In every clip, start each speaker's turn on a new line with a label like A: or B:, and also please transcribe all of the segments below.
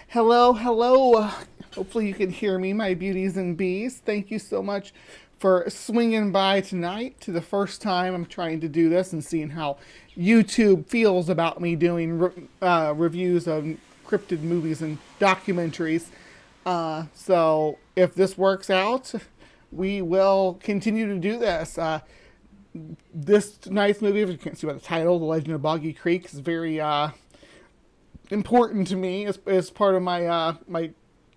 A: Hello, hello. Hopefully you can hear me, my beauties and bees. Thank you so much for swinging by tonight. To the first time I'm trying to do this and seeing how YouTube feels about me doing reviews of cryptid movies and documentaries. So if this works out, we will continue to do this. This tonight's movie, if you can't see by the title, The Legend of Boggy Creek, is very important to me as part of my my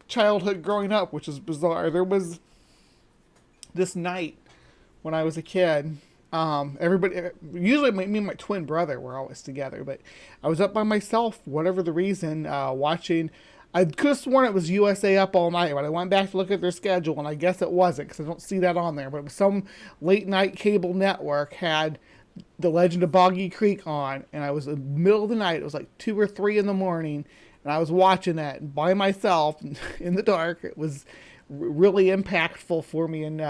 A: childhood growing up, which is bizarre. There was this night when I was a kid. Everybody, usually me and my twin brother were always together, but I was up by myself, whatever the reason, watching. I could have sworn it was USA Up All Night, but I went back to look at their schedule, and I guess it wasn't because I don't see that on there. But it was some late night cable network had The Legend of Boggy Creek on, and I was in the middle of the night. It was like 2 or 3 in the morning, and I was watching that by myself in the dark. It was really impactful for me, and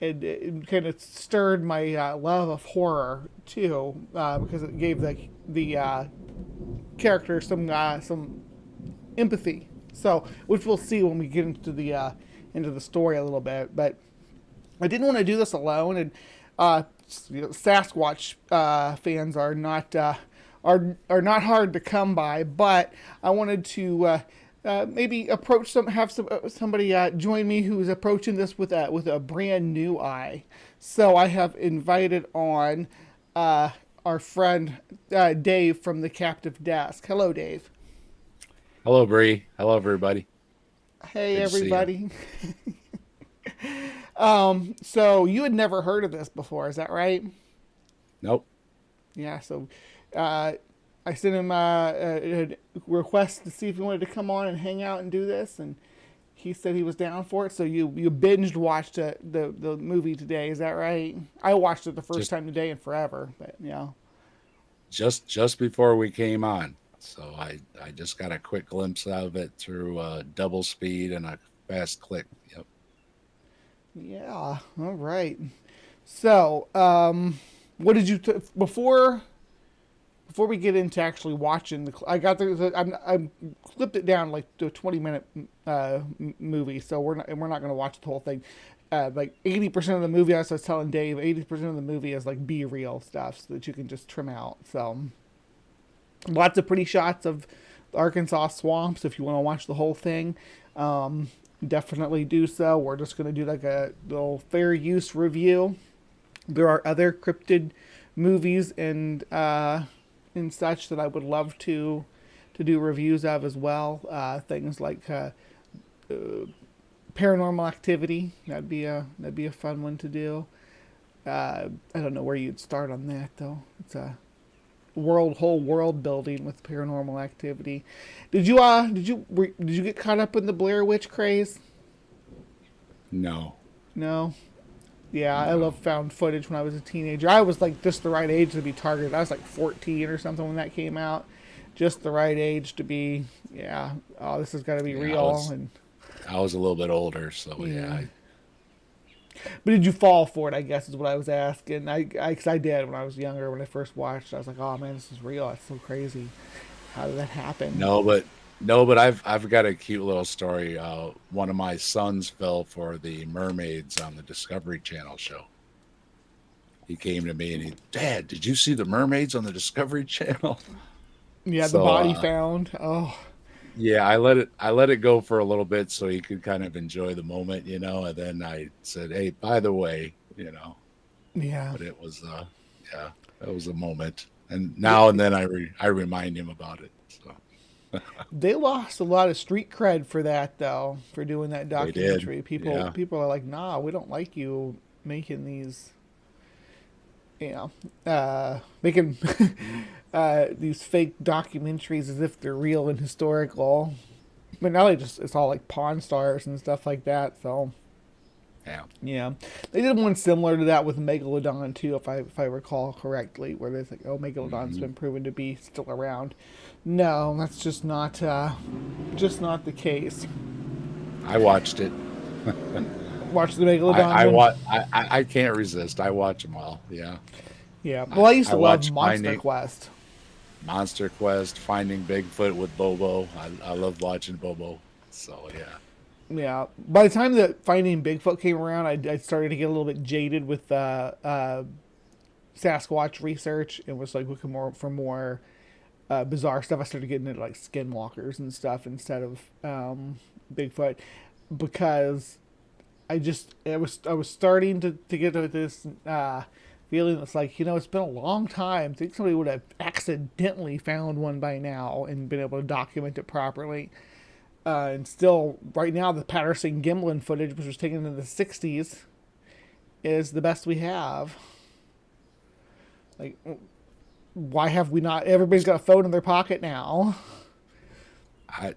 A: it kind of stirred my love of horror too, because it gave the character some empathy. So, which we'll see when we get into the story a little bit. But I didn't want to do this alone, and Sasquatch fans are not hard to come by. But I wanted to maybe have somebody join me who's approaching this with a brand new eye. So I have invited on our friend Dave from the Captive Desk. Hello, Dave.
B: Hello, Bree. Hello, everybody.
A: Hey,
B: Good to see you.
A: everybody. So you had never heard of this before, is that right?
B: Nope.
A: Yeah. So, uh, I sent him a request to see if he wanted to come on and hang out and do this, and he said he was down for it. So you binged watched the movie today, is that right? I watched it the first
B: Just
A: time today in forever, but yeah.
B: just before we came on, so I just got a quick glimpse of it through double speed and a fast click. Yep.
A: Yeah. All right. So, what did you before we get into actually watching I got I clipped it down like to a 20-minute movie, so we're not going to watch the whole thing. Like 80% of the movie, as I was telling Dave, 80% of the movie is like be real stuff, so that you can just trim out. So lots of pretty shots of the Arkansas swamps. If you want to watch the whole thing, definitely do so. We're just going to do like a little fair use review. There are other cryptid movies and such that I would love to do reviews of as well. Things like Paranormal Activity. That'd be a fun one to do. I don't know where you'd start on that though. It's a whole world building with Paranormal Activity. Did you get caught up in the Blair Witch craze?
B: No.
A: No. Yeah, I love
B: No.
A: found footage when I was a teenager. I was like just the right age to be targeted. I was like 14 or something when that came out. Just the right age to be, yeah, oh, this has got to be
B: Yeah,
A: real. And
B: I was a little bit older, so yeah.
A: yeah. But did you fall for it, I guess is what I was asking. Cause I did when I was younger, when I first watched. I was like, oh man, this is real. It's so crazy. How did that happen?
B: No, but no, but I've got a cute little story. One of my sons fell for the mermaids on the Discovery Channel show. He came to me and Dad, did you see the mermaids on the Discovery Channel?
A: Yeah, the
B: So
A: body found. Oh,
B: yeah, I let it go for a little bit so he could kind of enjoy the moment, and then I said, "Hey, by the way."
A: yeah.
B: But it was yeah, that was a moment. And now and then I remind him about it. So
A: They lost a lot of street cred for that, though, for doing that
B: they did.
A: documentary. People,
B: Yeah.
A: people are like, "Nah, we don't like you making these, you making these fake documentaries as if they're real and historical." But now it's all like Pawn Stars and stuff like that. So
B: Yeah.
A: yeah, they did one similar to that with Megalodon too, if I recall correctly, where there's like, oh, Megalodon's
B: Hmm.
A: been proven to be still around. No, that's just not the case.
B: I watched it.
A: Watch the
B: I
A: Megalodon
B: I,
A: one.
B: wa- I can't resist. I watch them all. Yeah.
A: Yeah.
B: I
A: Well, I used
B: I
A: to love
B: watch
A: Monster
B: Finding
A: Quest.
B: Monster Quest, Finding Bigfoot with Bobo. I love watching Bobo. So yeah.
A: Yeah. By the time that Finding Bigfoot came around, I started to get a little bit jaded with Sasquatch research and was like looking more for more bizarre stuff. I started getting into like skinwalkers and stuff instead of Bigfoot because I was starting to get to this feeling that's like, it's been a long time. I think somebody would have accidentally found one by now and been able to document it properly. And still, right now, the Patterson Gimlin footage, which was taken in the '60s, is the best we have. Like, why have we not? Everybody's got a phone in their pocket now.
B: I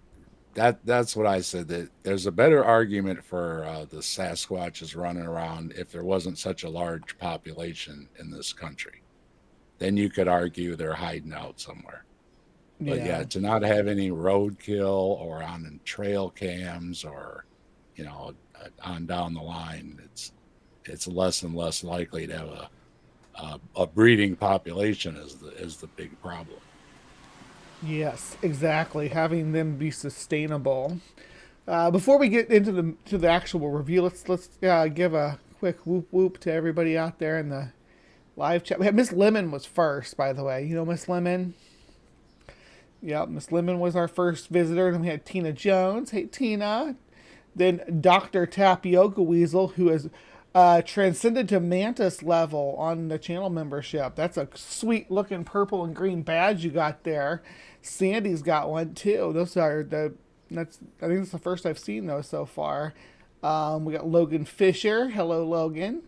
B: that's what I said. That there's a better argument for the Sasquatches running around if there wasn't such a large population in this country. Then you could argue they're hiding out somewhere. But yeah, to not have any roadkill or on trail cams or, on down the line, it's less and less likely to have a breeding population is the big problem.
A: Yes, exactly. Having them be sustainable. Before we get into the actual review, let's give a quick whoop whoop to everybody out there in the live chat. We had Miss Lemon was first, by the way. You know Miss Lemon? Yep, Miss Lemon was our first visitor. Then we had Tina Jones. Hey, Tina. Then Dr. Tapioca Weasel, who has transcended to Mantis level on the channel membership. That's a sweet looking purple and green badge you got there. Sandy's got one too. Those are I think it's the first I've seen those so far. We got Logan Fisher. Hello, Logan.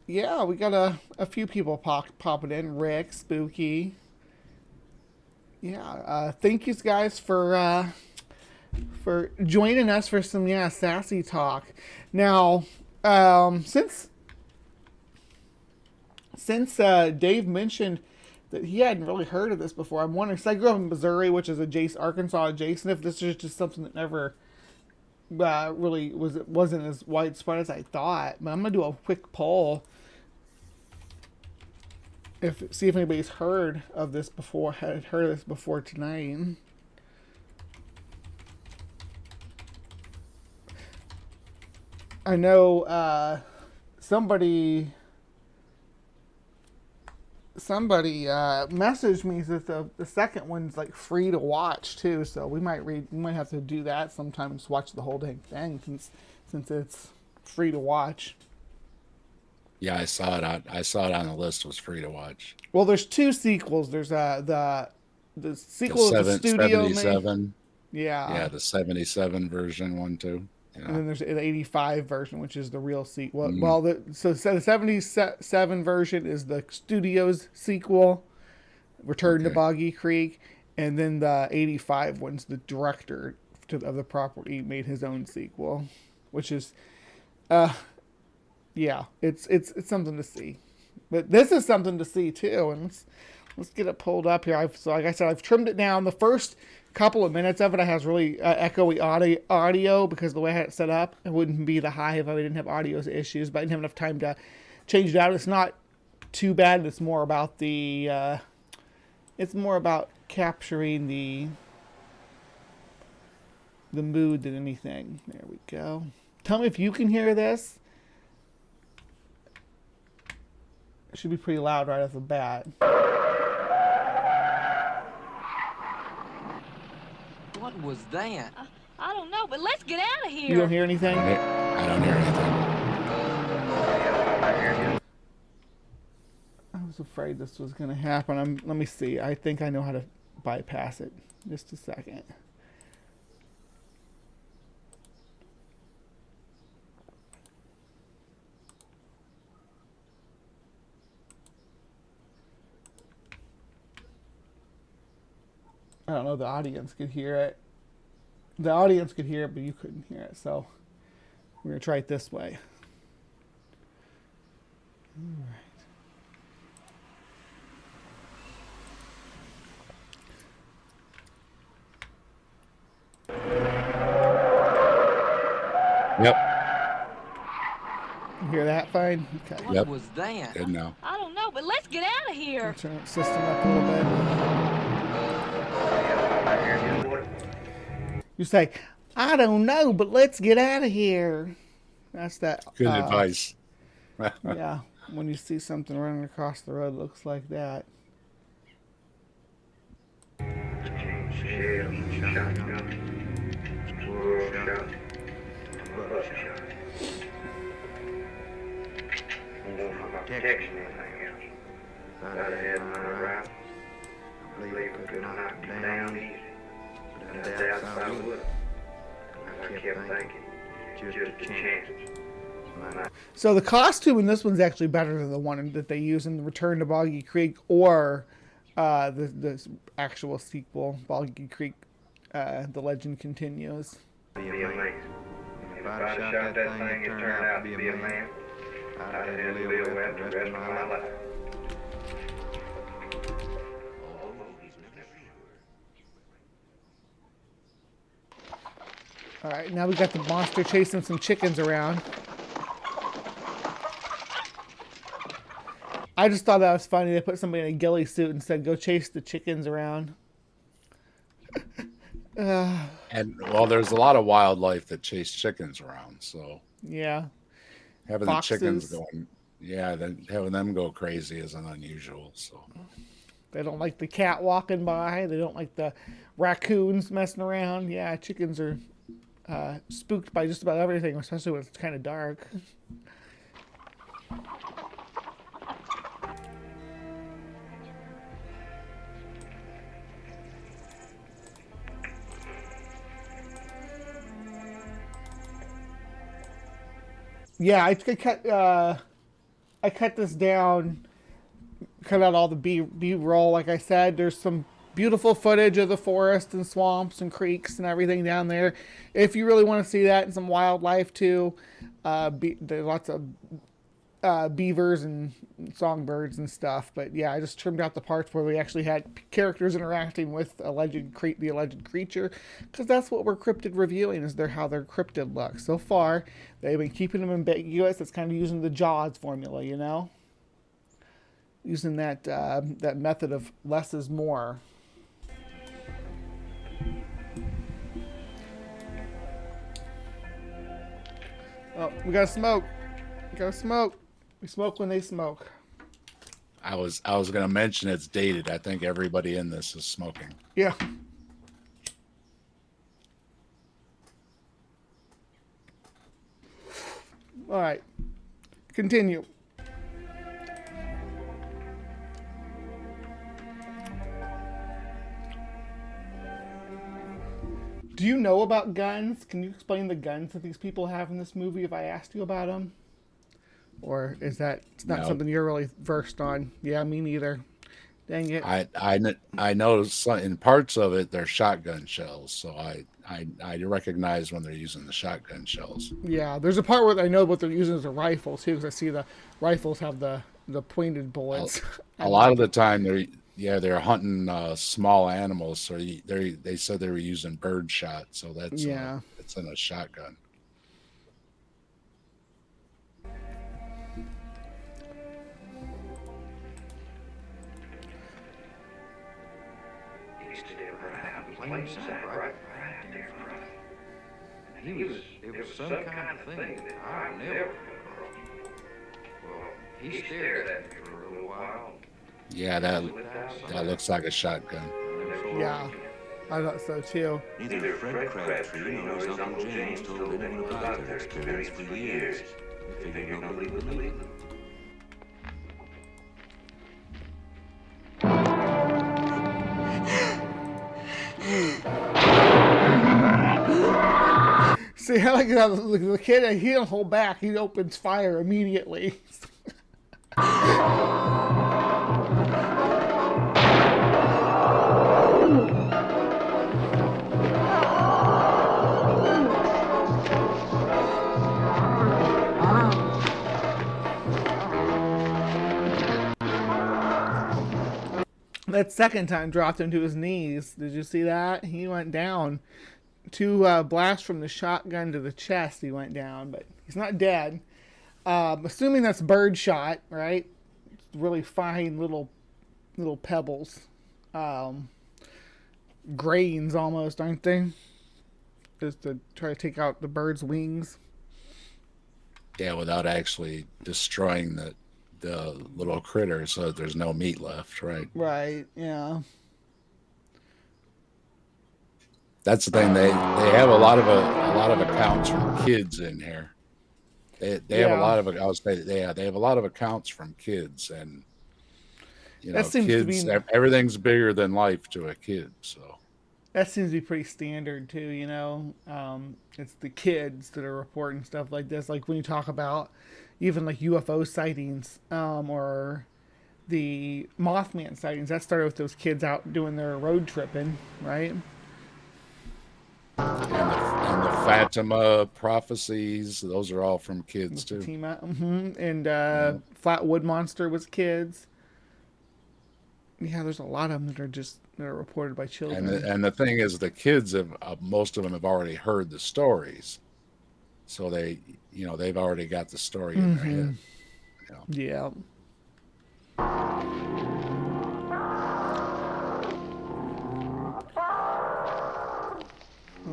A: Yeah, we got a few people popping in. Rick, Spooky. Yeah, thank you guys for joining us for some sassy talk. Now, since Dave mentioned that he hadn't really heard of this before, I'm wondering. Cause I grew up in Missouri, which is Arkansas adjacent. If this is just something that never really wasn't as widespread as I thought. But I'm gonna do a quick poll. See if anybody's heard of this before. Had heard of this before tonight. I know somebody messaged me that the second one's like free to watch too. So we might have to do that sometimes. Watch the whole dang thing since it's free to watch.
B: Yeah, I saw it on the list. Was free to watch.
A: Well, there's two sequels. There's the sequel of the studio
B: 77.
A: Yeah,
B: the 77 version one too. Yeah.
A: And then there's an 85 version, which is the real sequel. Well, the 77 version is the studio's sequel, Return to Boggy Creek, and then the 85 one's the director of the property made his own sequel, which is it's something to see. But this is something to see too, and let's get it pulled up here. Like I said, I've trimmed it down. The first couple of minutes of it has really echoey audio because of the way I had it set up. It wouldn't be the Hive if I didn't have audio issues, but I didn't have enough time to change it out. It's not too bad. It's more about capturing the mood than anything. There we go. Tell me if you can hear this. It should be pretty loud right off the bat.
C: What was that?
D: I don't know, but let's get out of here.
A: You don't hear anything?
B: I don't hear anything.
A: I was afraid this was going to happen. Let me see. I think I know how to bypass it. Just a second. I don't know, the audience could hear it. The audience could hear it, but you couldn't hear it. So we're going to try it this way. All right.
B: Yep.
A: You hear that fine? Okay.
C: What was that?
B: Good now.
D: I don't know, but let's get out of here.
A: I'll turn the system up a little bit. You say, I don't know, but let's get out of here. That's that.
B: Good advice.
A: Yeah, when you see something running across the road, it looks like that. So the costume in this one's actually better than the one that they use in the Return to Boggy Creek or the actual sequel, Boggy Creek, The Legend Continues.
E: Be amazing. If I'd have shot that thing and turned out to be a man, I'd have had to live with the rest of my life.
A: All right, now we got the monster chasing some chickens around. I just thought that was funny. They put somebody in a ghillie suit and said, "Go chase the chickens around."
B: And well, there's a lot of wildlife that chase chickens around, so
A: Yeah.
B: having
A: Foxes.
B: the chickens going, yeah, then having them go crazy isn't unusual. So
A: They don't like the cat walking by. They don't like the raccoons messing around. Yeah, chickens are spooked by just about everything, especially when it's kind of dark. Yeah, I cut this down, cut out all the B roll. Like I said, there's some beautiful footage of the forest and swamps and creeks and everything down there. If you really want to see that and some wildlife too, there's lots of beavers and songbirds and stuff. But yeah, I just trimmed out the parts where we actually had characters interacting with the alleged creature, because that's what we're cryptid reviewing, is how their cryptid look. So far, they've been keeping them ambiguous. It's kind of using the Jaws formula, you know, using that that method of less is more. Oh, we gotta smoke. We gotta smoke. We smoke when they smoke.
B: I was going to mention it's dated. I think everybody in this is smoking.
A: Yeah. All right. Continue. Do you know about guns? Can you explain the guns that these people have in this movie if I asked you about them? Or is that not something you're really versed on? Yeah, me neither. Dang it.
B: I know in parts of it they're shotgun shells, so I recognize when they're using the shotgun shells.
A: Yeah, there's a part where I know what they're using as a rifle too, because I see the rifles have the pointed bullets.
B: A lot of the time they're hunting small animals, so they said they were using bird shot, so that's it's in a shotgun.
E: Plain sight, right there, brother. It was some kind of thing that I never. Well, he stared at me for a little while.
B: Yeah, that looks like a shotgun.
A: Yeah, I thought so too.
F: Neither Fred Crabtree nor his Uncle James told anyone about their experience for years. They figured nobody would believe them.
A: See, I like how the kid, he don't hold back. He opens fire immediately. That second time dropped him to his knees. Did you see that? He went down. 2 blasts from the shotgun to the chest. He went down, but he's not dead. Assuming that's bird shot, right? Really fine little pebbles, grains almost, aren't they? Just to try to take out the bird's wings.
B: Yeah, without actually destroying the little critter, so that there's no meat left, right?
A: Right. Yeah.
B: That's the thing. They have a lot of accounts from kids in here. They have a lot of, I was saying, they have a lot of accounts from kids, and you know, kids. Everything's bigger than life to a kid. So
A: that seems to be pretty standard too. You know, it's the kids that are reporting stuff like this. Like when you talk about even like UFO sightings, or the Mothman sightings, that started with those kids out doing their road tripping, right?
B: And the Fatima prophecies, those are all from kids too.
A: Fatima, and Flatwood Monster was kids. Yeah, there's a lot of them that are just that are reported by children.
B: And the thing is, the kids have most of them have already heard the stories, so they've already got the story in their head. You know?
A: Yeah.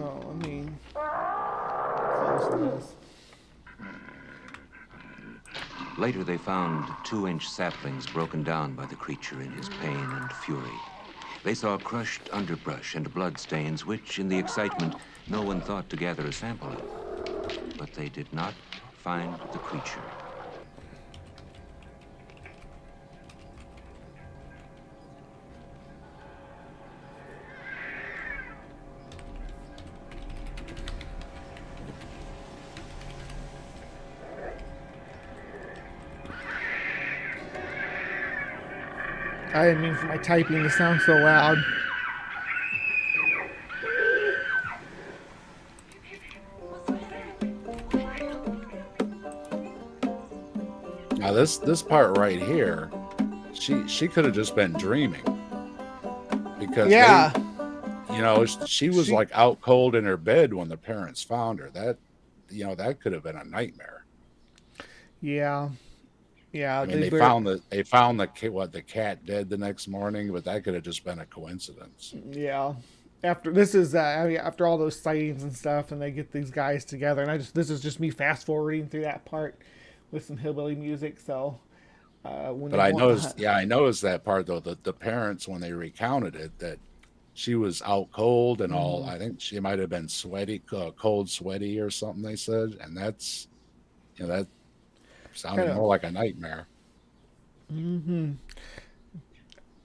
A: Oh, I mean, close this.
F: Later, they found 2-inch saplings broken down by the creature in his pain and fury. They saw crushed underbrush and bloodstains, which, in the excitement, no one thought to gather a sample of. But they did not find the creature.
A: I didn't mean for my typing to sound so loud.
B: Now this part right here, she could have just been dreaming, because
A: Yeah.
B: she was like out cold in her bed when the parents found her. That could have been a nightmare.
A: Yeah. Yeah.
B: I mean, they found the cat dead the next morning, but that could have just been a coincidence.
A: Yeah. After all those sightings and stuff, and they get these guys together, and this is just me fast forwarding through that part with some hillbilly music. So,
B: But I noticed that part though, that the parents, when they recounted it, that she was out cold and all. I think she might have been sweaty, cold, sweaty, or something. They said, and that sounded more like a nightmare.
A: Mm-hmm.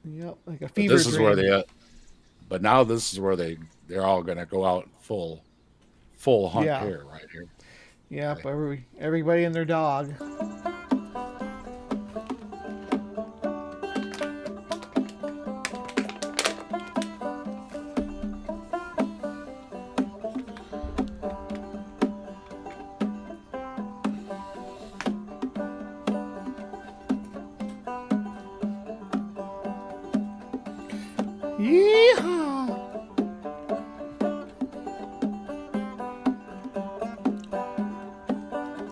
A: Yep, like a
B: But
A: fever
B: this is
A: dream.
B: where but now this is where they're all going to go out full hunt here, right here.
A: Yep, everybody and their dog. Yeehaw!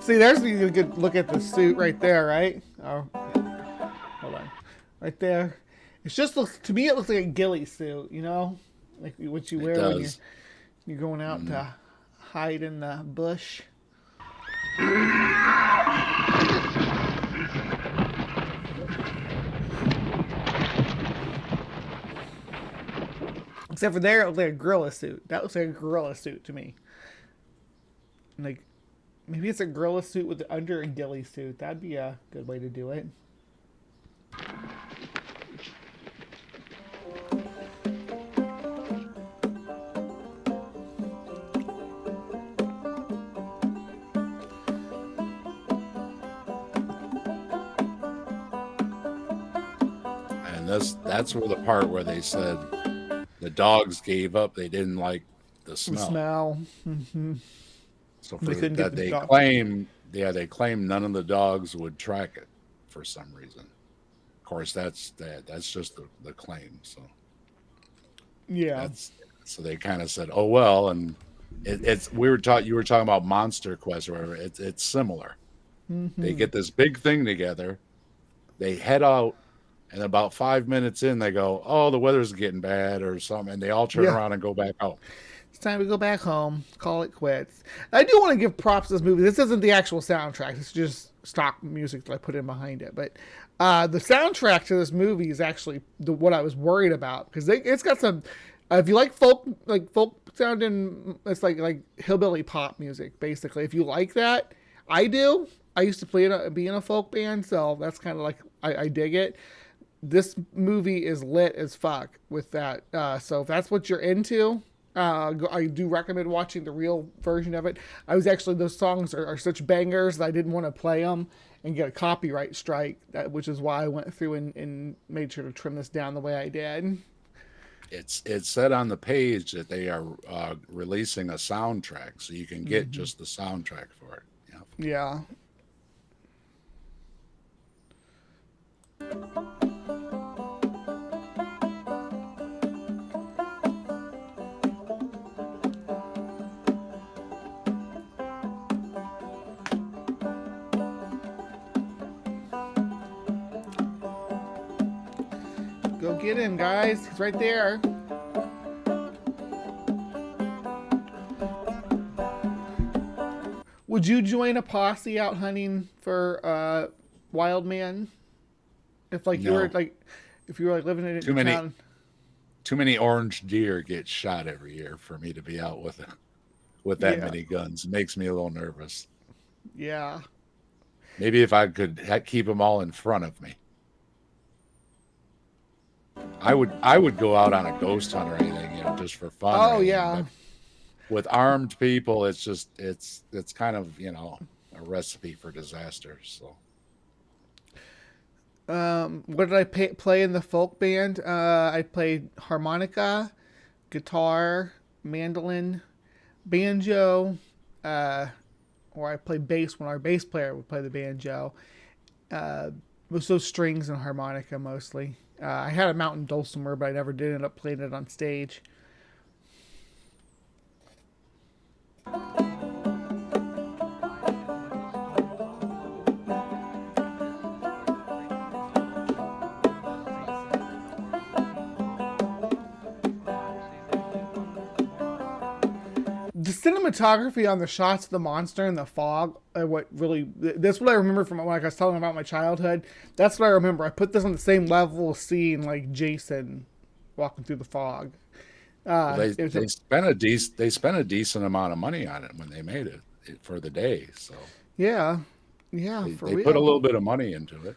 A: See, there's a good look at the suit right there, right? Oh, hold on, right there. It to me, it looks like a ghillie suit, like what you wear when you're going out to hide in the bush. Except for there, it looks like a gorilla suit. That looks like a gorilla suit to me. Like, maybe it's a gorilla suit under a ghillie suit. That'd be a good way to do it.
B: And that's where the part where they said the dogs gave up. They didn't like the smell.
A: Mm-hmm.
B: So they claim none of the dogs would track it for some reason. Of course, that's just the claim. So
A: Yeah.
B: So they kind of said, "Oh well," and you were talking about Monster Quest or whatever. It's similar.
A: Mm-hmm.
B: They get this big thing together. They head out, and about 5 minutes in, they go, "Oh, the weather's getting bad," or something, and they all turn around and go back home.
A: It's time to go back home. Call it quits. I do want to give props to this movie. This isn't the actual soundtrack. It's just stock music that I put in behind it. But the soundtrack to this movie is actually what I was worried about, because it's got some. If you like folk sounding, it's like hillbilly pop music, basically. If you like that, I do. I used to be in a folk band, so that's kind of like I dig it. This movie is lit as fuck with that. So if that's what you're into, I do recommend watching the real version of it. Those songs are such bangers that I didn't want to play them and get a copyright strike, which is why I went through and made sure to trim this down the way I did.
B: It's said on the page that they are releasing a soundtrack, so you can get just the soundtrack for it.
A: Yeah. Get him, guys. He's right there. Would you join a posse out hunting for wild man? If like you were
B: No.
A: like, if you were like living in
B: Too
A: a
B: many.
A: town.
B: Too many orange deer get shot every year for me to be out with that
A: Yeah.
B: many guns. It makes me a little nervous.
A: Yeah.
B: Maybe if I could keep them all in front of me. I would go out on a ghost hunt or anything, just for fun.
A: Oh,
B: or anything,
A: yeah.
B: but with armed people, it's just it's kind of a recipe for disaster. So
A: What did I play in the folk band? I played harmonica, guitar, mandolin, banjo, or I played bass when our bass player would play the banjo. Most those strings and harmonica mostly. I had a mountain dulcimer, but I never did end up playing it on stage. The cinematography on the shots of the monster and the fog are that's what I remember from like I was telling about my childhood. That's what I remember. I put this on the same level of seeing like Jason walking through the fog.
B: they spent a decent amount of money on it when they made it for the day. So
A: yeah, for
B: they
A: real.
B: put a little bit of money into it.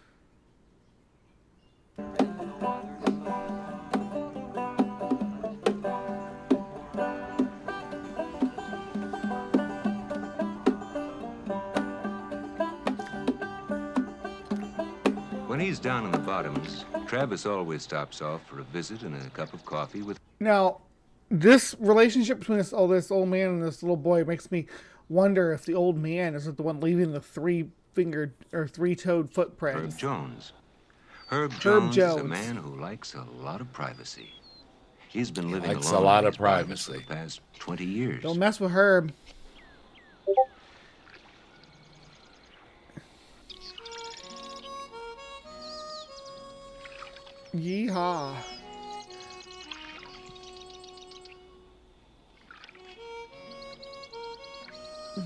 F: When he's down in the bottoms, Travis always stops off for a visit and a cup of coffee with...
A: Now, this relationship between this old man and this little boy makes me wonder if the old man isn't the one leaving the three-fingered or three-toed footprints.
F: Herb Jones. Herb Jones is a man who likes a lot of privacy. He's been living
B: likes
F: alone
B: a lot
F: in
B: of
F: his apartment
B: privacy.
F: for the past 20 years.
A: Don't mess with Herb. Yeehaw.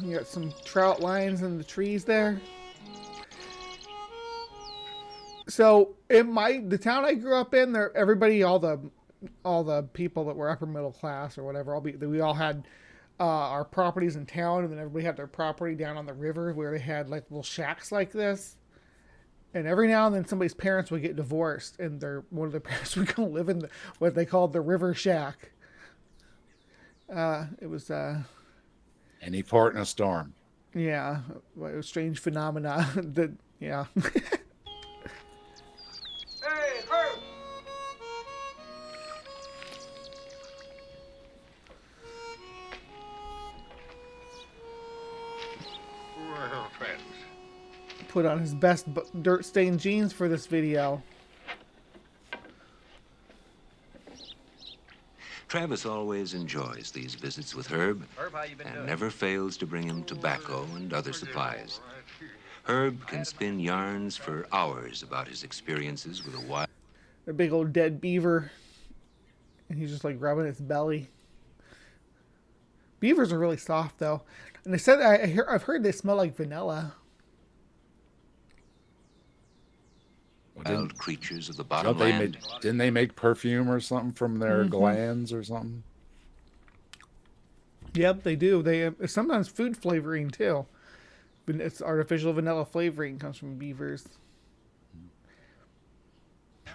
A: You got some trout lines in the trees there. So in the town I grew up in, everybody, all the people that were upper middle class or whatever, we all had our properties in town, and then everybody had their property down on the river where they had like little shacks like this. And every now and then somebody's parents would get divorced, and one of their parents would go live in what they called the river shack. It was
B: Any port in a storm.
A: yeah, a strange phenomena that yeah.
E: Hey, Herb! Well, Travis.
A: Put on his best dirt stained jeans for this video.
F: Travis always enjoys these visits with Herb
E: Herb, how you been
F: and
E: doing?
F: never fails to bring him tobacco and other supplies. Herb can spin yarns for hours about his experiences with a wild...
A: A big old dead beaver, and he's just like rubbing its belly. Beavers are really soft though, and they said I've heard they smell like vanilla.
F: wild creatures of the bottom
B: Don't
F: land.
B: didn't they make perfume or something from their glands or something?
A: Yep, they do. They sometimes food flavoring too. It's artificial vanilla flavoring comes from beavers.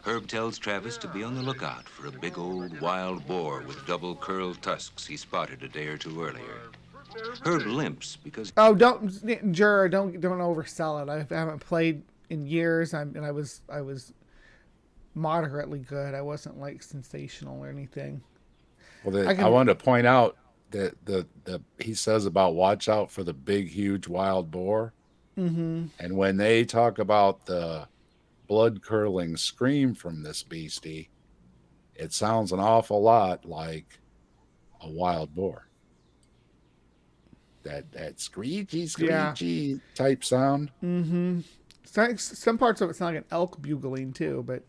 F: Herb tells Travis to be on the lookout for a big old wild boar with double curled tusks he spotted a day or two earlier. Herb limps because...
A: Oh, don't oversell it. I haven't played in years. I was moderately good. I wasn't like sensational or anything.
B: Well, I wanted to point out that he says about watch out for the big, huge wild boar.
A: Mm-hmm.
B: And when they talk about the blood-curdling scream from this beastie, it sounds an awful lot like a wild boar. That screechy type sound.
A: Mm-hmm. 'Some parts of it sound like an elk bugling too, but...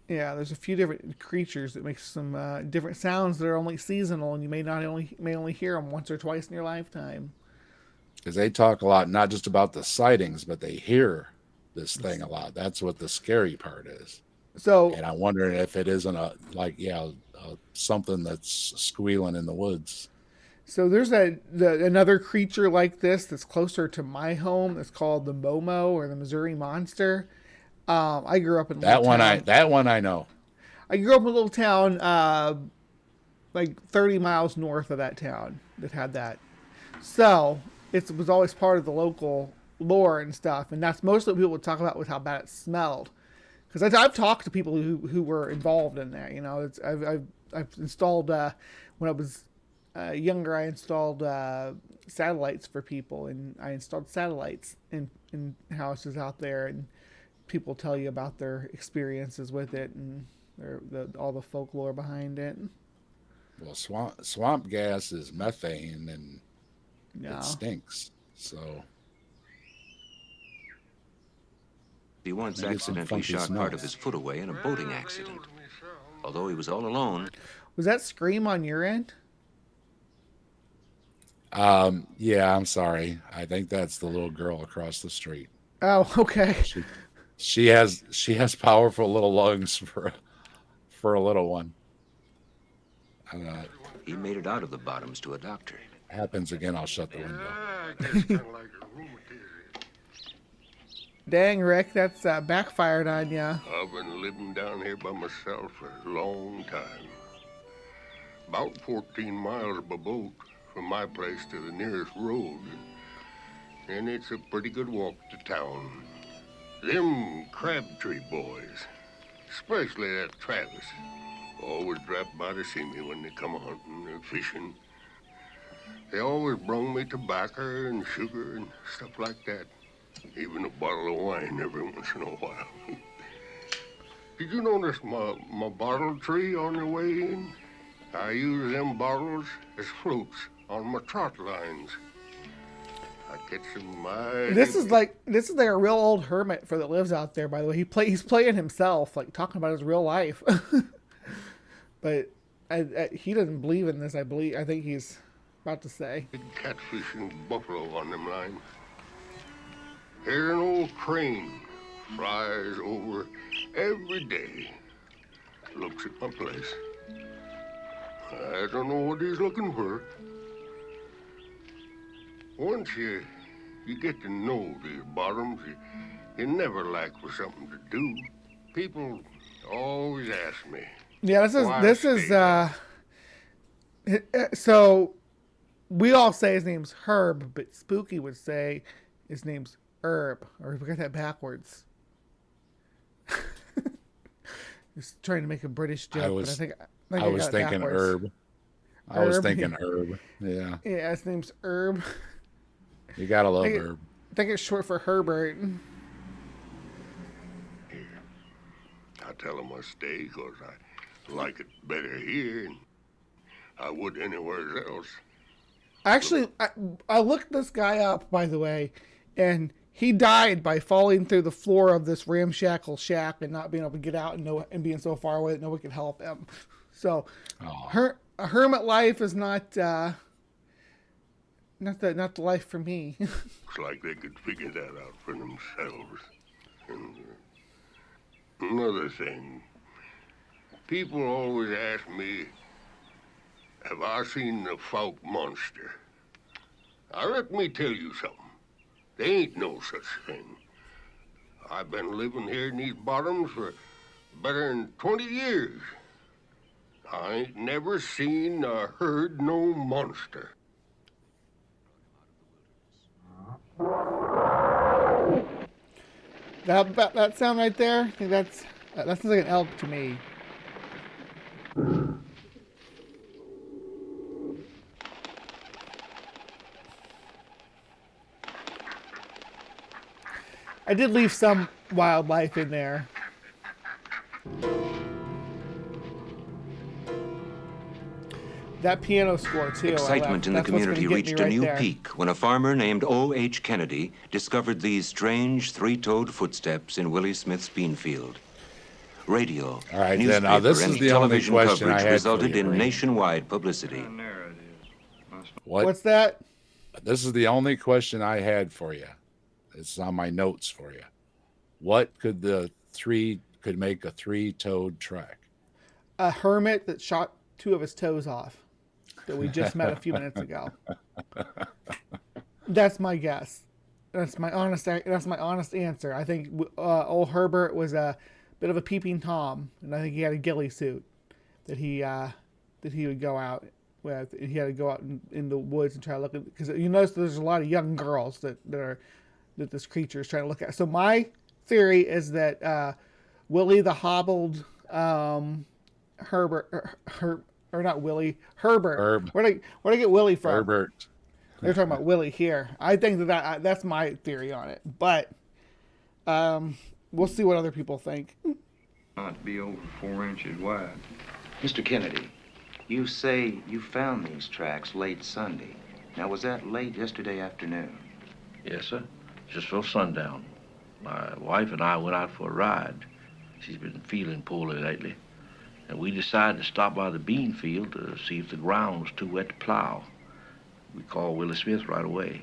A: Yeah, there's a few different creatures that make some different sounds that are only seasonal, and you may only hear them once or twice in your lifetime.
B: Because they talk a lot, not just about the sightings, but they hear this thing a lot. That's what the scary part is.
A: So,
B: And I'm wondering if it isn't something that's squealing in the woods.
A: so there's another creature like this that's closer to my home. That's called the Momo or the Missouri Monster. I grew up in
B: That one I know.
A: I grew up in a little town, like 30 miles north of that town that had that. So it was always part of the local lore and stuff, and that's mostly what people would talk about with how bad it smelled. Because I've talked to people who were involved in that. You know, I've installed when I was younger. I installed satellites for people, and I installed satellites in houses out there, and people tell you about their experiences with it and all the folklore behind it.
B: Well, swamp gas is methane, and
A: Yeah.
B: it stinks. So
F: He once
B: maybe some
F: accidentally
B: funky
F: shot part of
B: smells.
F: his foot away in a boating accident. Although he was all alone,
A: Was that scream on your end?
B: Yeah, I'm sorry. I think that's the little girl across the street.
A: Oh, okay.
B: She has powerful little lungs for a little one.
F: he made it out of the bottoms to a doctor.
B: Happens again, I'll shut the window.
A: Dang, Rick, that's backfired on you.
G: I've been living down here by myself for a long time. About 14 miles by boat from my place to the nearest road. And it's a pretty good walk to town. Them Crabtree boys, especially that Travis, always drop by to see me when they come hunting or fishing. They always brung me tobacco and sugar and stuff like that. Even a bottle of wine every once in a while. Did you notice my bottle tree on the way in? I use them bottles as floats on my trot lines. I catch them mighty...
A: This is like a real old hermit that lives out there. By the way, he's playing himself, like talking about his real life. But he doesn't believe in this. I think he's about to say
G: big catfish and buffalo on them lines. Here's an old crane flies over every day. Looks at my place. I don't know what he's looking for. Once you get to know these bottoms, you never lack for something to do. People always ask me.
A: Yeah, this is so we all say his name's Herb, but Spooky would say his name's Herb, or we got that backwards. He's trying to make a British joke,
B: I was
A: but I
B: was
A: got it
B: thinking
A: backwards.
B: herb. I was
A: Herb,
B: thinking herb. Yeah.
A: Yeah, his name's Herb.
B: You gotta love
A: I think
B: herb.
A: I think it's short for Herbert.
G: I tell them I stay because I like it better here than I would anywhere else.
A: Actually, I looked this guy up, by the way, and he died by falling through the floor of this ramshackle shack and not being able to get out and being so far away that no one could help him. So, a hermit life is not the life for me.
G: Looks like they could figure that out for themselves. And another thing, people always ask me, have I seen the Fouke monster? Let me tell you something. There ain't no such thing. I've been living here in these bottoms for better than 20 years. I ain't never seen or heard no monster.
A: That sound right there, I think that sounds like an elk to me. I did leave some wildlife in there. That piano score too.
F: Excitement in the
A: That's what's
F: community
A: gonna get me
F: reached a
A: right
F: new
A: there.
F: peak when a farmer named O.H. Kennedy discovered these strange three-toed footsteps in Willie Smith's bean field. radio,
B: All right, then,
F: newspaper,
B: now this
F: and
B: is the only
F: television
B: question I
F: coverage
B: had for
F: resulted
B: you,
F: in
B: Green.
F: nationwide publicity.
E: And there it is.
B: What?
A: What's that?
B: This is the only question I had for you. It's on my notes for you. What could make a three-toed track?
A: A hermit that shot 2 of his toes off that we just met a few minutes ago. That's my guess. That's my honest answer. I think old Herbert was a bit of a peeping Tom, and I think he had a ghillie suit that he would go out with. He had to go out in the woods and try to look at, because you notice there's a lot of young girls that this creature is trying to look at. So my theory is that Willie the hobbled Herbert, or not Willie, Herbert.
B: Herb.
A: Where'd I get Willie from?
B: Herbert.
A: They're talking about Willie here. I think that's my theory on it. But we'll see what other people think.
E: Might be over 4 inches wide.
H: Mr. Kennedy, you say you found these tracks late Sunday. Now, was that late yesterday afternoon?
I: Yes, sir. Just before sundown. My wife and I went out for a ride. She's been feeling poorly lately. And we decided to stop by the bean field to see if the ground was too wet to plow. We called Willie Smith right away.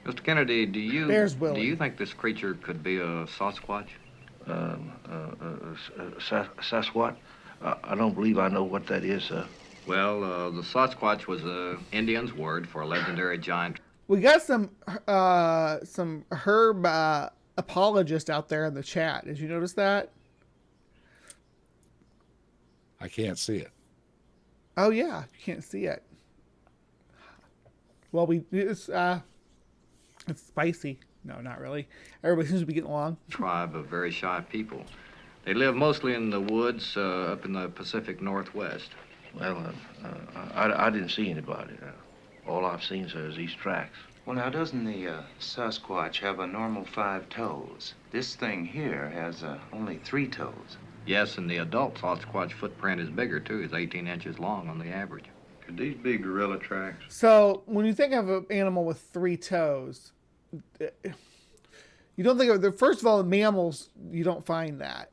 E: Mr. Kennedy, do
A: There's Willie.
E: you think this creature could be a Sasquatch?
I: Sasquatch? I don't believe I know what that is, sir.
E: Well, the Sasquatch was an Indian's word for a legendary giant.
A: We got some herb apologists out there in the chat. Did you notice that?
B: I can't see it.
A: Oh yeah, you can't see it. Well, it's spicy. No, not really. Everybody seems to be getting along.
E: Tribe of very shy people. They live mostly in the woods up in the Pacific Northwest.
I: Well, I didn't see anybody. All I've seen, sir, is these tracks.
H: Well, now, doesn't the Sasquatch have a normal 5 toes? This thing here has only 3 toes.
E: Yes, and the adult Sasquatch footprint is bigger, too. It's 18 inches long on the average. Could these be gorilla tracks?
A: So when you think of an animal with 3 toes, you don't think of first of all, the mammals. You don't find that.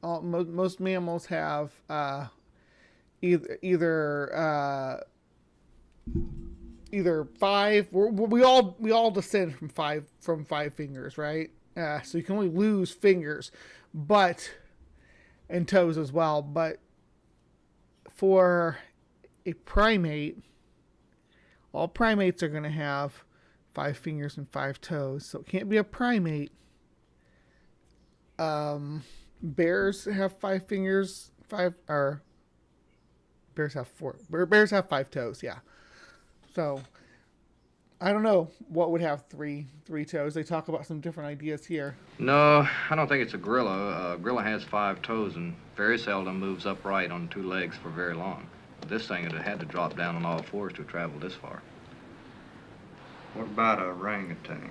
A: Most mammals have either 5. We all descend from 5 fingers, right? So you can only lose fingers, and toes as well. But for a primate, all primates are going to have 5 fingers and 5 toes, so it can't be a primate. Bears have 5 fingers, bears have 4. Bears have 5 toes, yeah. So I don't know what would have three toes. They talk about some different ideas here.
E: No, I don't think it's a gorilla. A gorilla has 5 toes and very seldom moves upright on 2 legs for very long. This thing would have had to drop down on all 4s to travel this far. What about a orangutan?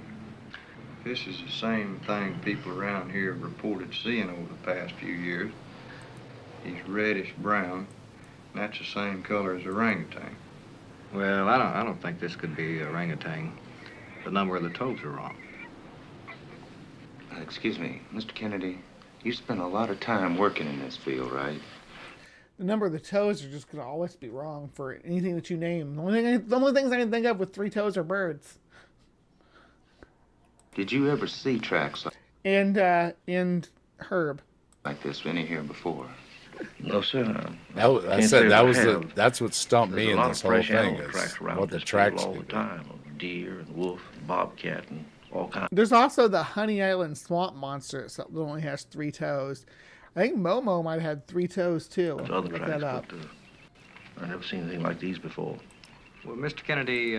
E: This is the same thing people around here have reported seeing over the past few years. He's reddish brown, and that's the same color as orangutan. Well, I don't think this could be orangutan. The number of the toes are wrong.
H: Excuse me, Mr. Kennedy, you spent a lot of time working in this field, right?
A: The number of the toes are just going to always be wrong for anything that you name. The only things I can think of with 3 toes are birds.
H: Did you ever see tracks
A: And herb.
H: like this any here before?
I: No, sir.
B: That's what stumped me
I: There's
B: in
I: a lot
B: this
I: of
B: whole
I: fresh
B: thing
I: animal
B: is
I: tracks around
B: what the
I: this
B: tracks
I: field all
B: could
I: the
B: be.
I: time. Of deer and wolf, and bobcat, and all kinds.
A: There's also the Honey Island swamp monster that only has 3 toes. I think Momo might have had 3 toes too.
I: There's other
A: Look
I: tracks,
A: that up.
I: but I've never seen anything like these before.
E: Well, Mr. Kennedy,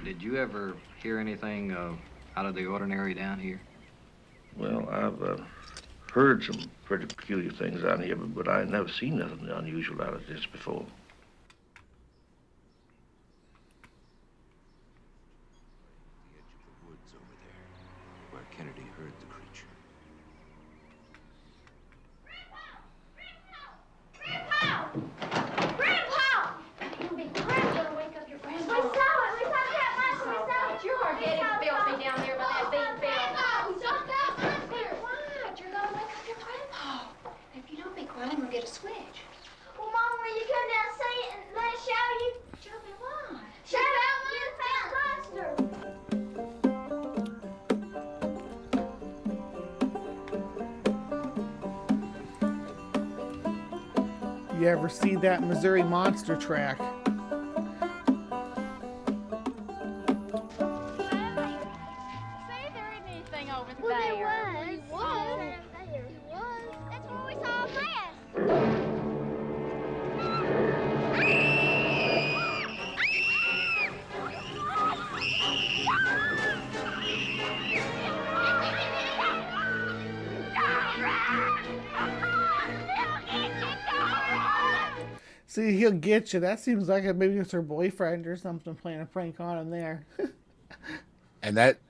E: did you ever hear anything out of the ordinary down here?
I: Well, I've heard some pretty peculiar things out here, but I never seen nothing unusual out of this before.
F: The edge of the woods over there, where Kennedy heard the creature.
J: Grandpa! You're gonna wake up your grandpa. We saw it. We saw that monster. We saw it. You are getting filthy down there by that bean field. Stop that monster. What? You're gonna wake up your grandpa. If you don't be quiet,
A: You ever see that Missouri Monster track? See, he'll get you. That seems like maybe it's her boyfriend or something playing a prank on him there.
B: And that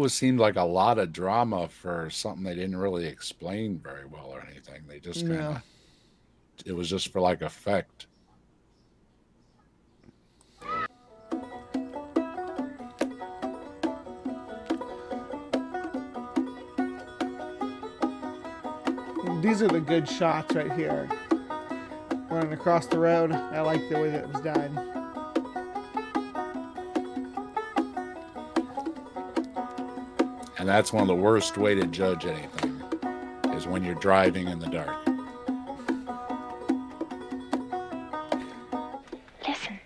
B: seemed like a lot of drama for something they didn't really explain very well or anything. They just kind of, it was just for like effect.
A: These are the good shots right here. Running across the road. I like the way that it was done.
B: And that's one of the worst way to judge anything, is when you're driving in the dark.
D: Listen.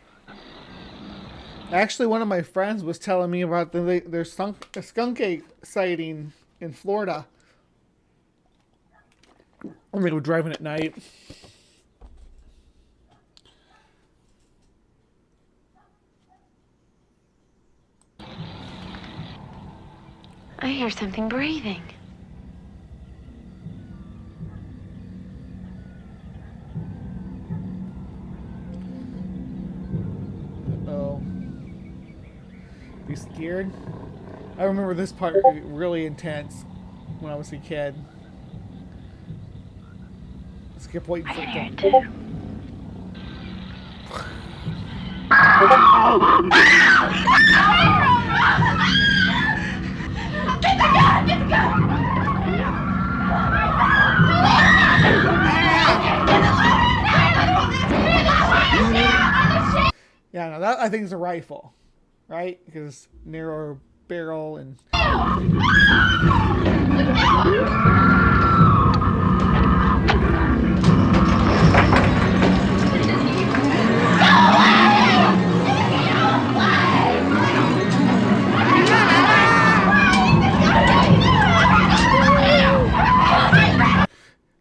A: Actually, one of my friends was telling me about their skunk ape sighting in Florida. When they were driving at night.
D: I hear something breathing.
A: Uh-oh. You scared? I remember this part really intense when I was a kid. Let's keep waiting for it to...
J: Get the gun! Get the gun!
A: Yeah, no, that I think is a rifle, right? Because narrower barrel and...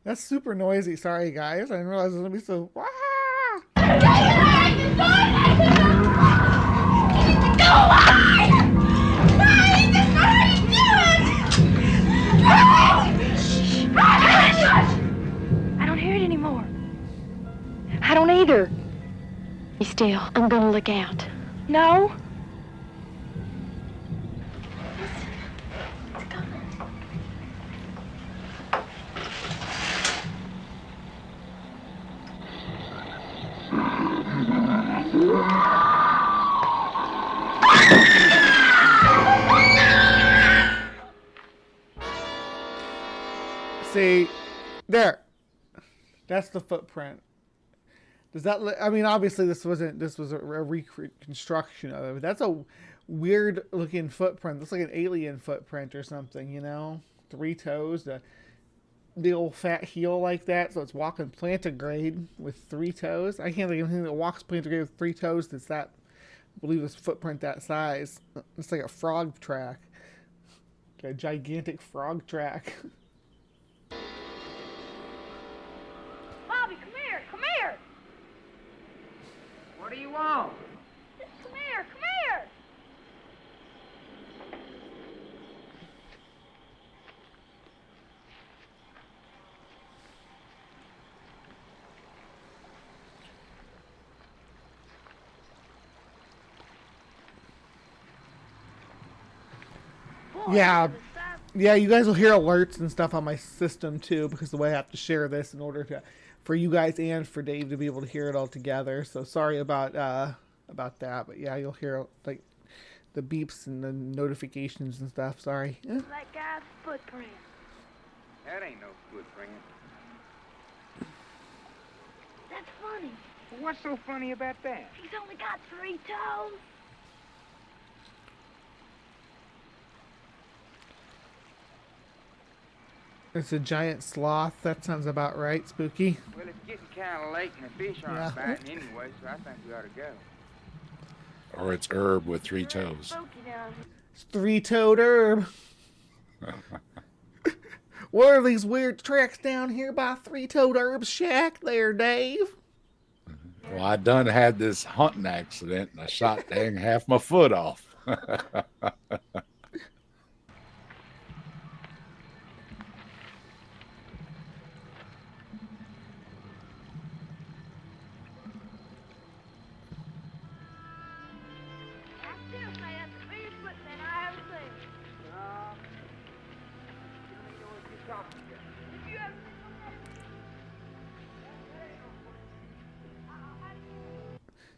A: That's super noisy. Sorry, guys. I didn't realize it was going to be so...
D: I don't hear it anymore. I don't either. Be still. I'm gonna look out. No. It's coming.
A: See, there. That's the footprint. Does that? I mean, obviously, this was a reconstruction of it. But that's a weird looking footprint. Looks like an alien footprint or something. You know, 3 toes, the old fat heel like that. So it's walking plantigrade with 3 toes. I can't think of anything that walks plantigrade with 3 toes. That's that. I believe this footprint that size. It's like a frog track. A gigantic frog track.
J: Bobby, come here! Come here!
E: What do you want?
J: Come here! Come here!
A: Yeah, you guys will hear alerts and stuff on my system too, because the way I have to share this in order for you guys and for Dave to be able to hear it all together. So sorry about that, but yeah, you'll hear like the beeps and the notifications and stuff. Sorry.
J: That guy's footprint.
E: That ain't no footprint.
J: That's funny.
E: What's so funny about that?
J: He's only got 3 toes.
A: It's a giant sloth. That sounds about right, Spooky.
K: Well, it's getting kind of late and the fish aren't biting anyway, so I think we ought to go.
B: Or it's herb with 3 toes.
A: It's 3-toed herb. What are these weird tracks down here by 3-toed herb shack there, Dave?
B: Well, I done had this hunting accident and I shot dang half my foot off.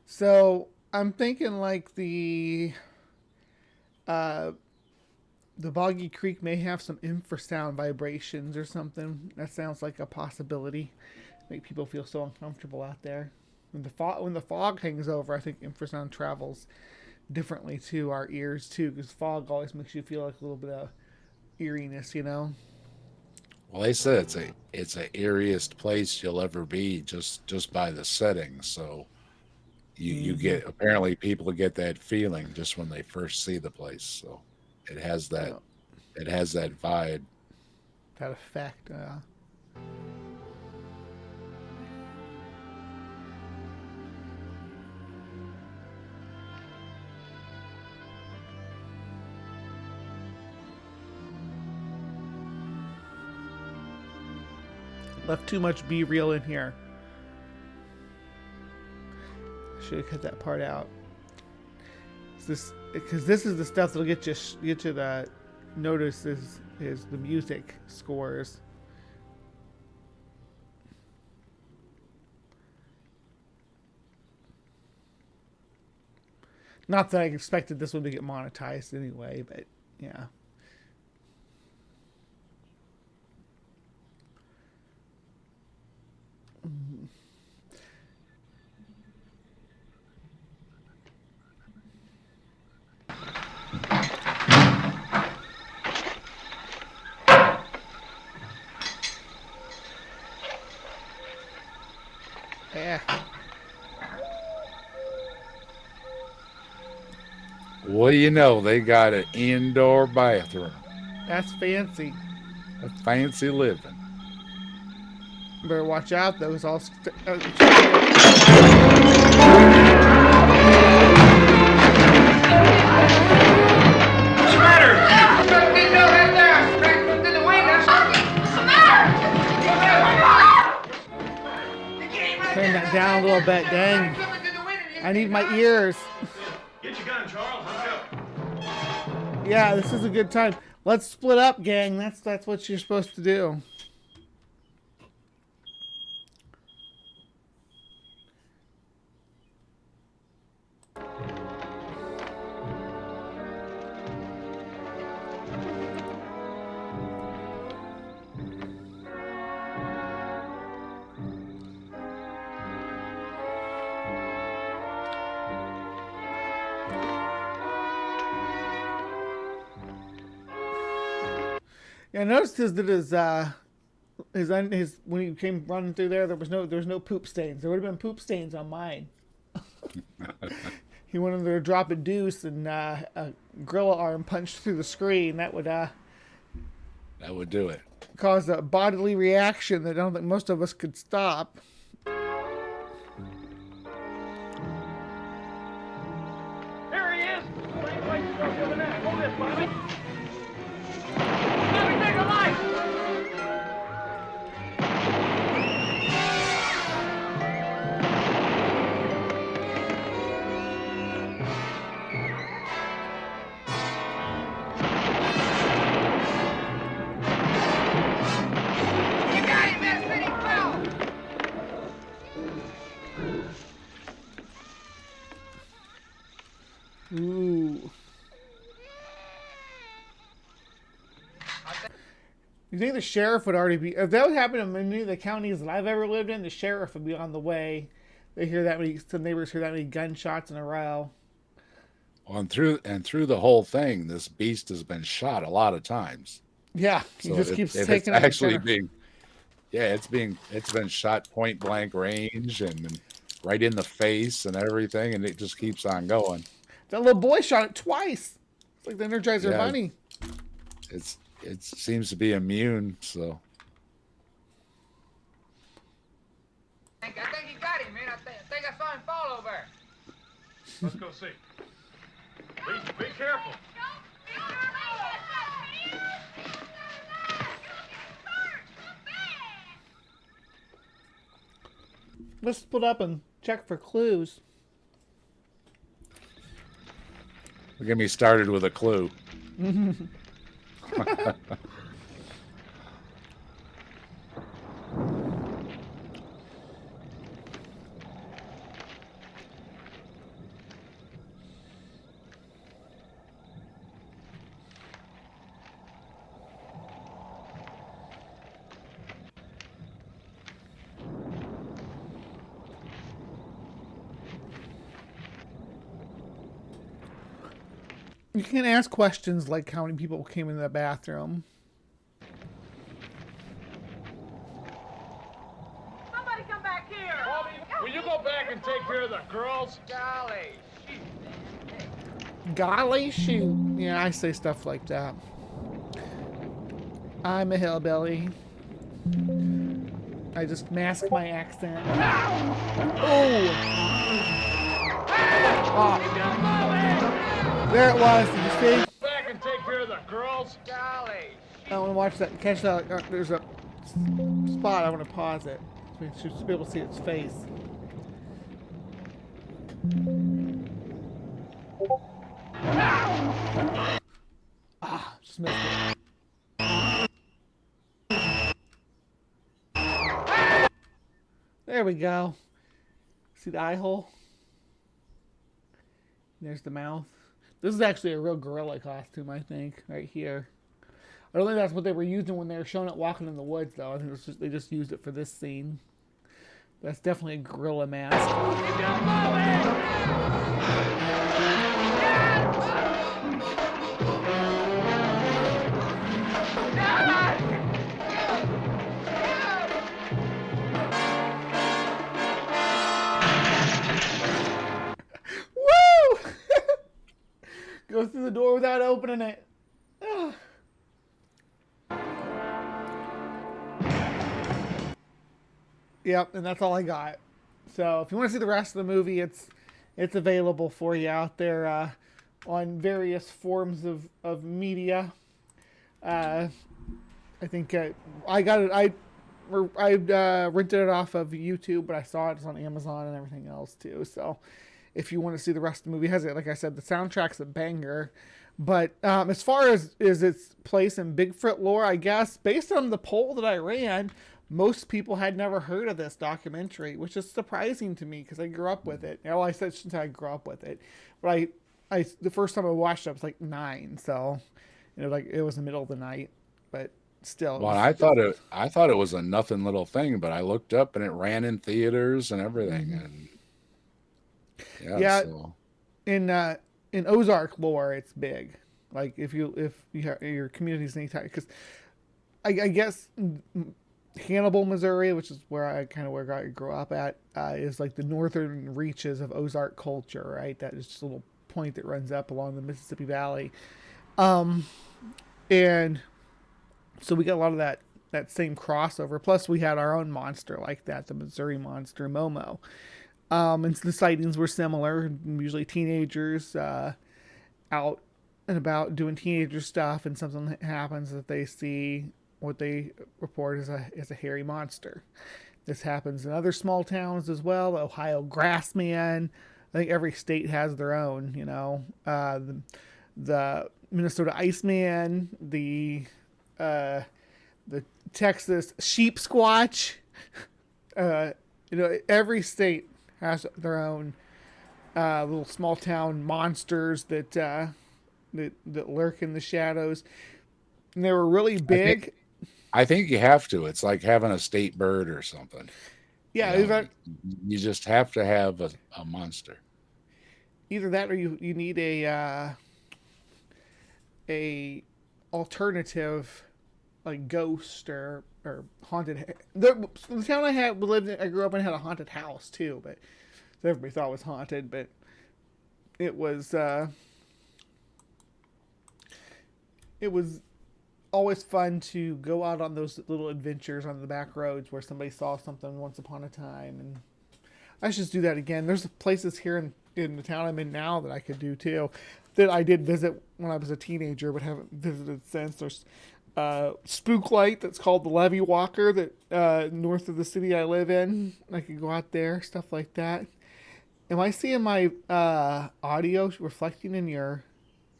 A: So I'm thinking like the Boggy Creek may have some infrasound vibrations or something. That sounds like a possibility. Make people feel so uncomfortable out there. When the fog hangs over, I think infrasound travels differently to our ears too, because fog always makes you feel like a little bit of eeriness, you know.
B: Well, they said it's a eeriest place you'll ever be just by the setting. So you get, apparently people get that feeling just when they first see the place. So it has that vibe,
A: that effect. Left too much Be Real in here. Should have cut that part out. Because this is the stuff that'll get you to notice is the music scores. Not that I expected this one to get monetized anyway, but yeah. Yeah.
B: What do you know? They got an indoor bathroom.
A: That's fancy.
B: That's fancy living.
A: Better watch out, though. It's all. Turn that down a little bit, dang. I need my ears.
L: Get your gun, Charles. Let's go.
A: Yeah, this is a good time. Let's split up, gang. That's what you're supposed to do. Yeah, I noticed his when he came running through there was no poop stains. There would have been poop stains on mine. He went in there to drop a deuce and a gorilla arm punched through the screen. That would
B: do it.
A: Cause a bodily reaction that I don't think most of us could stop.
L: Here he is. Same place to go doing that. Hold this, Bobby. Bobby, take a light.
A: Ooh. You think the sheriff would already be... If that would happen in any of the counties that I've ever lived in, the sheriff would be on the way. They hear that many... Some neighbors hear that many gunshots in a row.
B: And through the whole thing, this beast has been shot a lot of times.
A: Yeah, he
B: So
A: just keeps
B: if
A: taking
B: it's
A: it.
B: actually being, yeah, it's been shot point blank range and right in the face and everything, and it just keeps on going.
A: That little boy shot it twice. It's like the Energizer
B: Yeah,
A: Bunny.
B: it seems to be immune. So
K: I think he got him, man. I think I saw him fall over.
L: Let's go see. Be careful.
A: Let's split up and check for clues.
B: get me started with a clue.
A: You can ask questions like how many people came in the bathroom.
L: Somebody come back here. Bobby, will you go back and take care of the girls?
K: Golly,
A: Golly shoot. Yeah, I say stuff like that. I'm a hillbilly. I just mask my accent. Oh! There it was. Did you see?
L: Back and take care of the girls.
K: golly.
A: I want to watch that. Catch that. There's a spot. I want to pause it. So we should be able to see its face. Ah, just missed it. There we go. See the eye hole? There's the mouth. This is actually a real gorilla costume, I think, right here. I don't think that's what they were using when they were showing it walking in the woods, though. I think it's just, they just used it for this scene. That's definitely a gorilla mask. Woo! Goes through the door without opening it. Ah. Yep, and that's all I got. So if you want to see the rest of the movie, it's available for you out there on various forms of media. I think I got it. I rented it off of YouTube, but I saw it's on Amazon and everything else too. So if you want to see the rest of the movie, it has it. Like I said, the soundtrack's a banger. But as far as its place in Bigfoot lore, I guess based on the poll that I ran, most people had never heard of this documentary, which is surprising to me because I grew up with it. Well, I shouldn't say I grew up with it, but I the first time I watched it, I was like 9, so it was the middle of the night, but still.
B: Well, I thought it was a nothing little thing, but I looked up and it ran in theaters and everything, and
A: yeah.
B: So.
A: In Ozark lore, it's big. Like if you have your communities anytime, because I guess Hannibal, Missouri, which is where I grew up at, is like the northern reaches of Ozark culture, right? That is just a little point that runs up along the Mississippi Valley, and so we got a lot of that same crossover. Plus, we had our own monster like that, the Missouri monster, Momo. And the sightings were similar. Usually teenagers out and about doing teenager stuff, and something happens that they see what they report as a hairy monster. This happens in other small towns as well. The Ohio Grassman. I think every state has their own. The Minnesota Iceman. The Texas Sheep Squatch. Every state has their own little small town monsters that lurk in the shadows. And they were really big.
B: I think you have to. It's like having a state bird or something.
A: Yeah,
B: you just have to have a monster.
A: Either that, or you need a alternative like ghost or haunted. The town I grew up in had a haunted house too, but everybody thought it was haunted. But it was always fun to go out on those little adventures on the back roads where somebody saw something once upon a time, and I should just do that again. There's places here in the town I'm in now that I could do too, that I did visit when I was a teenager, but haven't visited since. There's Spook Light that's called the Levee Walker that north of the city I live in. I could go out there, stuff like that. Am I seeing my audio reflecting in your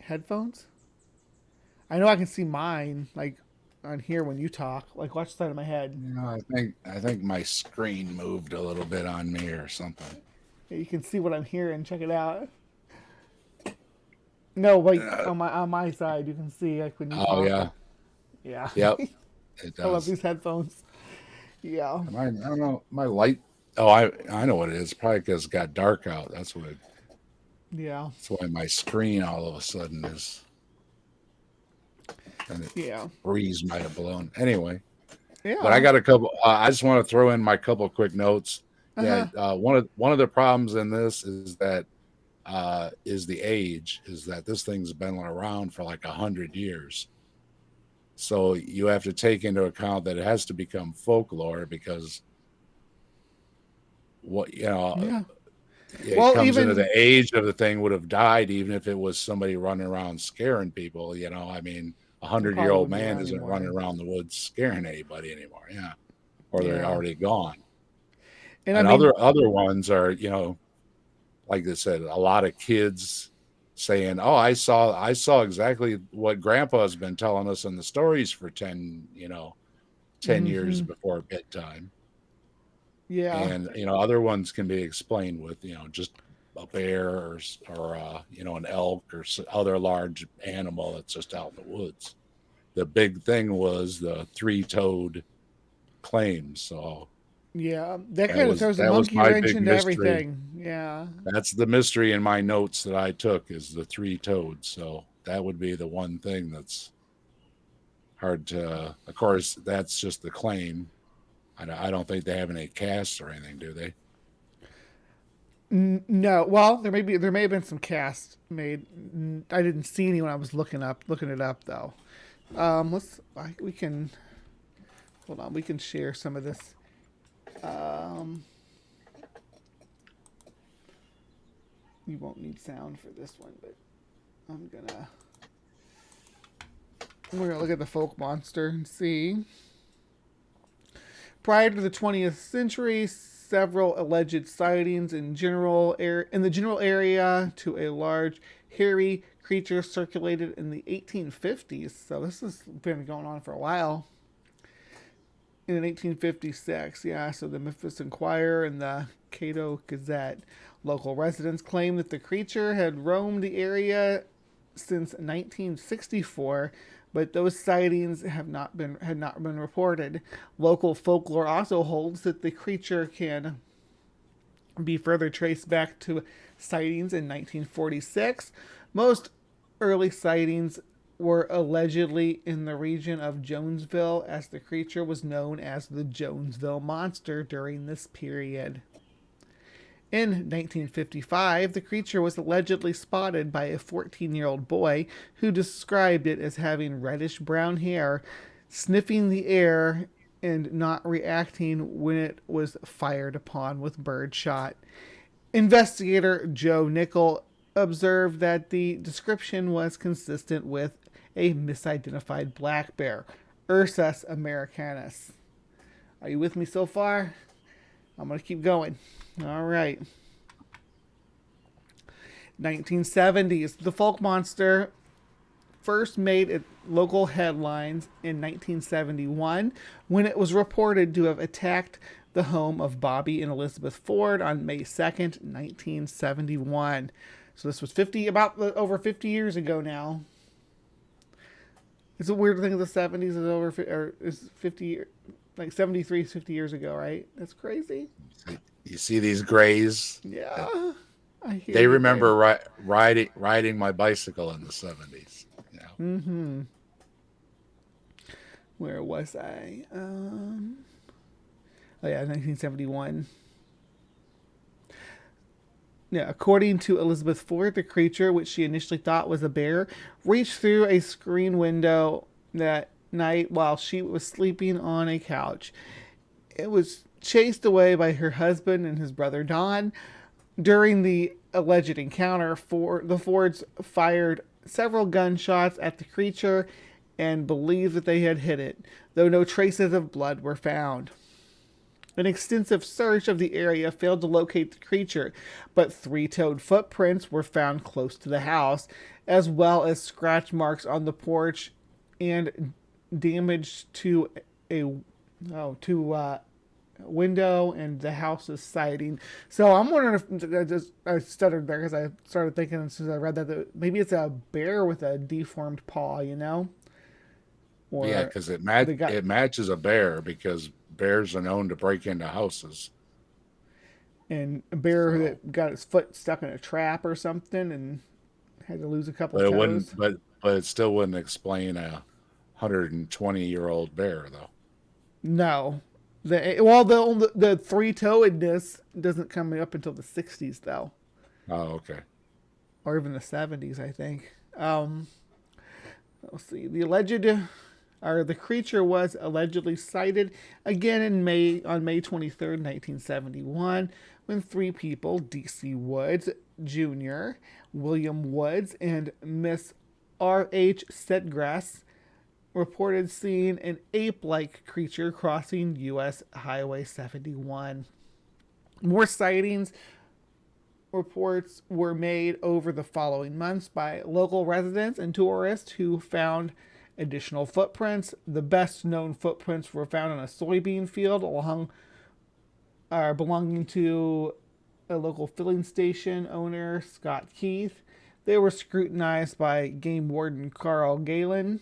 A: headphones? I know I can see mine, like on here when you talk. Like, watch the side of my head.
B: No, I think my screen moved a little bit on me or something.
A: Yeah, you can see what I'm hearing. Check it out. No, wait, on my side, you can see like when you talk.
B: Oh yeah.
A: Yeah.
B: Yep. It does.
A: I love these headphones. Yeah.
B: I don't know. My light. Oh, I know what it is. Probably because it got dark out. That's what it.
A: Yeah.
B: That's why my screen all of a sudden is. And breeze might have blown. Anyway.
A: Yeah.
B: But I got a couple. I just want to throw in my couple quick notes. Yeah. One of the problems in this is that is the age. Is that this thing's been around for like 100 years. So you have to take into account that it has to become folklore because it comes into the age of the thing would have died even if it was somebody running around scaring people. I mean, 100-year-old man isn't running around the woods scaring anybody anymore. Yeah, or they're already gone. And I mean, other ones are, like I said, a lot of kids saying, "Oh, I saw exactly what Grandpa's been telling us in the stories for 10 years before bedtime."
A: Yeah,
B: and other ones can be explained with just a bear or an elk or other large animal that's just out in the woods. The big thing was the three-toed claim. So
A: yeah, that kind of throws a monkey wrench into everything. Yeah,
B: that's the mystery in my notes that I took is the three-toed. So that would be the one thing that's hard to. Of course, that's just the claim. I don't think they have any casts or anything, do they?
A: No. Well, there may have been some casts made. I didn't see any when I was looking it up though. We can hold on. We can share some of this. You won't need sound for this one, but we're gonna look at the folk monster and see. Prior to the 20th century, several alleged sightings in the general area to a large hairy creature circulated in the 1850s. So this has been going on for a while. In 1856, yeah. So the Memphis Inquirer and the Cato Gazette. Local residents claim that the creature had roamed the area since 1964. But those sightings had not been reported. Local folklore also holds that the creature can be further traced back to sightings in 1946. Most early sightings were allegedly in the region of Jonesville, as the creature was known as the Jonesville Monster during this period. In 1955, the creature was allegedly spotted by a 14-year-old boy who described it as having reddish-brown hair, sniffing the air, and not reacting when it was fired upon with birdshot. Investigator Joe Nickel observed that the description was consistent with a misidentified black bear, Ursus americanus. Are you with me so far? I'm going to keep going. All right. 1970s. The folk monster first made local headlines in 1971 when it was reported to have attacked the home of Bobby and Elizabeth Ford on May 2nd, 1971. So this was over 50 years ago now. It's a weird thing. The 70s is 50, like 73 is 50 years ago, right? That's crazy.
B: You see these grays?
A: Yeah.
B: They remember riding my bicycle in the 70s. Yeah.
A: Mm-hmm. Where was I? Oh yeah, 1971. Yeah, according to Elizabeth Ford, the creature, which she initially thought was a bear, reached through a screen window that night while she was sleeping on a couch. It was chased away by her husband and his brother Don. During the alleged encounter, the Fords fired several gunshots at the creature and believed that they had hit it, though no traces of blood were found. An extensive search of the area failed to locate the creature, but three-toed footprints were found close to the house, as well as scratch marks on the porch and damage to a window and the house's siding. So I'm wondering if I stuttered there because I started thinking as soon as I read that maybe it's a bear with a deformed paw, you know? Or
B: yeah, because it matches a bear because bears are known to break into houses.
A: And a bear that got its foot stuck in a trap or something and had to lose a couple
B: But it
A: toes.
B: wouldn't. But it still wouldn't explain a 120-year-old bear, though.
A: No, the three-toedness doesn't come up until the 60s, though.
B: Oh, okay.
A: Or even the 70s, I think. Let's see. The creature was allegedly sighted again on May 23rd, 1971, when three people, D.C. Woods Jr., William Woods, and Miss R.H. Setgrass, reported seeing an ape-like creature crossing U.S. Highway 71. More sightings reports were made over the following months by local residents and tourists who found additional footprints. The best known footprints were found on a soybean field belonging to a local filling station owner, Scott Keith. They were scrutinized by game warden Carl Gallion,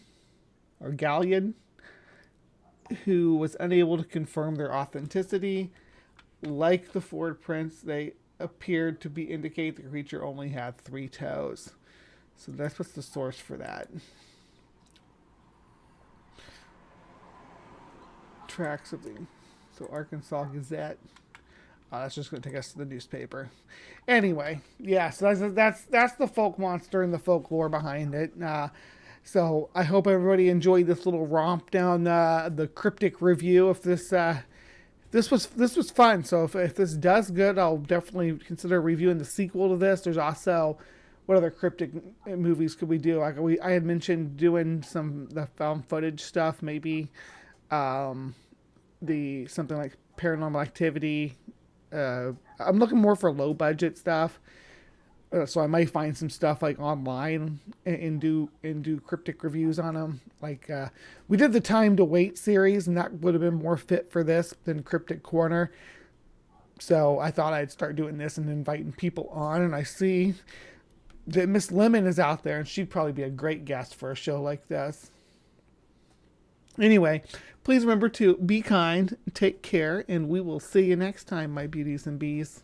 A: who was unable to confirm their authenticity. Like the Ford prints, they appeared to indicate the creature only had 3 toes. So that's what's the source for that. Tracks of the Arkansas Gazette. That's just going to take us to the newspaper. Anyway, yeah, so that's the folk monster and the folklore behind it. So I hope everybody enjoyed this little romp down the cryptic review. If this was fun, so if this does good, I'll definitely consider reviewing the sequel to this. There's also, what other cryptic movies could we do? I had mentioned doing the found footage stuff, maybe something like Paranormal Activity. I'm looking more for low budget stuff, so I might find some stuff like online and do cryptic reviews on them. Like we did the Time to Wait series, and that would have been more fit for this than CrypticCorner. So I thought I'd start doing this and inviting people on, and I see that Miss Lemon is out there, and she'd probably be a great guest for a show like this. Anyway, please remember to be kind, take care, and we will see you next time, my beauties and bees.